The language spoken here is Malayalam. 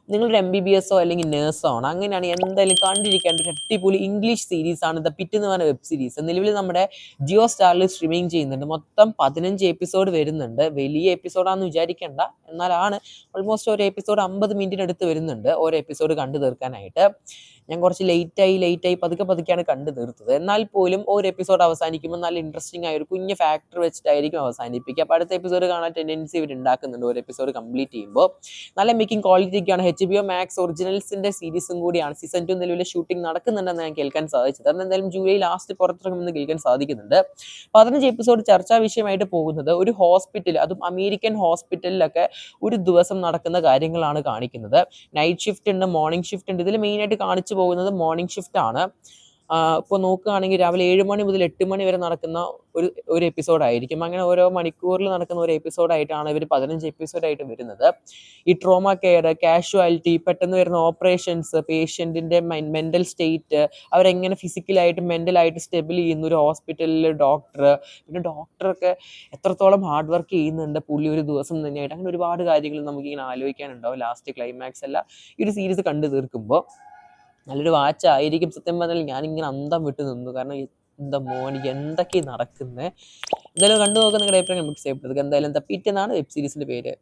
നിങ്ങളൊരു MBBS അല്ലെങ്കിൽ നേഴ്സോ ആണ്, അങ്ങനെയാണെങ്കിൽ എന്തായാലും കണ്ടിരിക്കേണ്ട ഒരു അടിപൊളി ഇംഗ്ലീഷ് സീരീസ് ആണ് ദ പിറ്റ് എന്ന് പറയുന്ന വെബ് സീരീസ്. നിലവിൽ നമ്മുടെ ജിയോ സ്റ്റാറിൽ സ്ട്രീമിംഗ് ചെയ്യുന്നുണ്ട്. മൊത്തം 15 എപ്പിസോഡ് വരുന്നുണ്ട്. വലിയ എപ്പിസോഡാണെന്ന് വിചാരിക്കേണ്ട, എന്നാലാണ് ഓൾമോസ്റ്റ് ഒരു എപ്പിസോഡ് 50 മിനിറ്റിനടുത്ത് വരുന്നുണ്ട് ഓരോ എപ്പിസോഡ് കണ്ടു തീർക്കാനായിട്ട്. ഞാൻ കുറച്ച് ലേറ്റായി പതുക്കെയാണ് കണ്ടു തീർത്തത്. എന്നാൽ പോലും ഒരു എപ്പിസോഡ് അവസാനിക്കുമ്പോൾ നല്ല ഇൻട്രസ്റ്റിംഗ് ആയ ഒരു കുഞ്ഞ് ഫാക്ടർ വെച്ചിട്ടായിരിക്കും അവസാനിപ്പിക്കുക. അപ്പോൾ അടുത്ത എപ്പിസോഡ് കാണാൻ ടെൻഡൻസി ഇവർ ഉണ്ടാക്കുന്നുണ്ട് ഒരു എപ്പിസോഡ് കംപ്ലീറ്റ് ചെയ്യുമ്പോൾ. നല്ല മേക്കിംഗ് ക്വാളിറ്റിയൊക്കെയാണ്. HBO Max ഒറിജിനൽസിന്റെ സീരീസും കൂടിയാണ്. സീസൺ 2 നിലവിലെ ഷൂട്ടിംഗ് നടക്കുന്നുണ്ടെന്ന് ഞാൻ കേൾക്കാൻ സാധിച്ചത്. കാരണം എന്തായാലും ജൂലൈ ലാസ്റ്റ് പുറത്തിറങ്ങുമെന്ന് കേൾക്കാൻ സാധിക്കുന്നുണ്ട്. 15 എപ്പിസോഡ് ചർച്ചാ വിഷയമായിട്ട് പോകുന്നത് ഒരു ഹോസ്പിറ്റൽ, അതും അമേരിക്കൻ ഹോസ്പിറ്റലിലൊക്കെ ഒരു ദിവസം നടക്കുന്ന കാര്യങ്ങളാണ് കാണിക്കുന്നത്. നൈറ്റ് ഷിഫ്റ്റ് ഉണ്ട്, മോർണിംഗ് ഷിഫ്റ്റ് ഉണ്ട്. ഇതിൽ മെയിനായിട്ട് കാണിച്ചു പോകുന്നത് മോർണിംഗ് ഷിഫ്റ്റ് ആണ്. ഇപ്പോൾ നോക്കുകയാണെങ്കിൽ രാവിലെ 7 മണി മുതൽ 8 മണി വരെ നടക്കുന്ന ഒരു എപ്പിസോഡായിരിക്കും. അങ്ങനെ ഓരോ മണിക്കൂറിൽ നടക്കുന്ന ഒരു എപ്പിസോഡായിട്ടാണ് ഇവർ 15 എപ്പിസോഡായിട്ട് വരുന്നത്. ഈ ട്രോമ കെയർ, കാഷ്വാലിറ്റി, പെട്ടെന്ന് വരുന്ന ഓപ്പറേഷൻസ്, പേഷ്യൻറ്റിൻ്റെ മെൻ്റൽ സ്റ്റേറ്റ്, അവരെങ്ങനെ ഫിസിക്കലായിട്ട് മെൻ്റലായിട്ട് സ്റ്റെബിൾ ചെയ്യുന്നു ഒരു ഹോസ്പിറ്റലിൽ ഡോക്ടർ, പിന്നെ ഡോക്ടറൊക്കെ എത്രത്തോളം ഹാർഡ് വർക്ക് ചെയ്യുന്നുണ്ട് പുള്ളി ഒരു ദിവസം തന്നെയായിട്ട്, അങ്ങനെ ഒരുപാട് കാര്യങ്ങൾ നമുക്കിങ്ങനെ ആലോചിക്കാനുണ്ടാവും. ലാസ്റ്റ് ക്ലൈമാക്സ് എല്ലാം ഈ ഒരു സീരീസ് കണ്ടു തീർക്കുമ്പോൾ നല്ലൊരു വാച്ചായിരിക്കും. സത്യം പറഞ്ഞാൽ ഞാനിങ്ങനെ അന്തം വിട്ട് നിന്നു. കാരണം എന്താ മോൻ എന്തൊക്കെയാണ് നടക്കുന്നത്. എന്തായാലും കണ്ടു നോക്കാൻ നിങ്ങളുടെ അഭിപ്രായം നമുക്ക് സേവ് ചെയ്തത്. എന്തായാലും ദ പിറ്റ് എന്നാണ് വെബ് സീരീസിൻ്റെ പേര്.